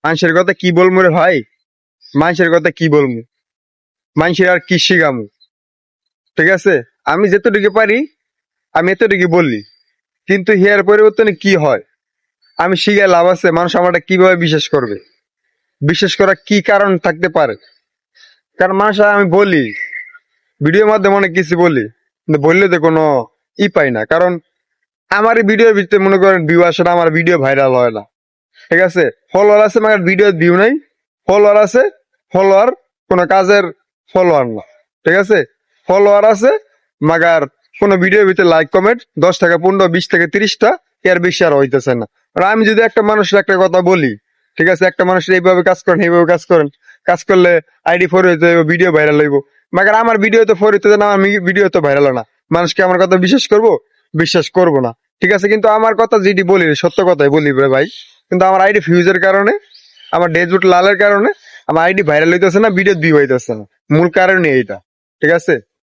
মানুষের কথা কি বলবো রে ভাই, মানুষের কথা কি বলবো, মানুষের আর কি শিখামু। ঠিক আছে, আমি যতটুকু পারি আমি এতটুকু বললি, কিন্তু হিয়ার পরিবর্তনে কি হয় আমি শিখে লাভ আছে? মানুষ আমারটা কিভাবে বিশ্বাস করবে? বিশ্বাস করার কি কারণ থাকতে পারে? কারণ মানুষ আমি বলি ভিডিওর মাধ্যমে অনেক কিছু বলি, কিন্তু বললে তো কোনো পাই না। কারণ আমার ভিডিওর ভিতরে মনে করেন ভিউ আসে না, আমার ভিডিও ভাইরাল হয় না। ঠিক আছে, ফলোয়ার আছে আমার ভিডিও ভিউ নাই, ফলোয়ার আছে, ফলোয়ার কোনো কাজের ফলোয়ার না। ঠিক আছে, ফলোয়ার আছে মাগার কোনো ভিডিওর ভিতরে লাইক কমেন্ট 10 টাকা 15 20 থেকে 30টা, এর বেশি আর হইতেছে না। আর আমি যদি একটা মানুষের একটা কথা বলি, ঠিক আছে, একটা মানুষের এইভাবে কাজ করেন এইভাবে কাজ করেন, কাজ করলে আইডি ফর হইতে হইব, ভিডিও ভাইরাল হইব, মাগার আমার ভিডিও তো ফর হইতে না, আমি ভিডিও তো ভাইরাল না। মানুষকে আমার কথা বিশ্বাস করবো? বিশ্বাস করবো না। ঠিক আছে, কিন্তু আমার কথা যেটি বলি সত্য কথাই বলি রে ভাই, কিন্তু আমার আইডি ফিউজের কারণে, আমার ডেজবুট লালের কারণে আমার আইডি ভাইরাল হইতেছে না, ভিডিও ভিউ হইতেছে না। মূল কারণই এইটা। ঠিক আছে।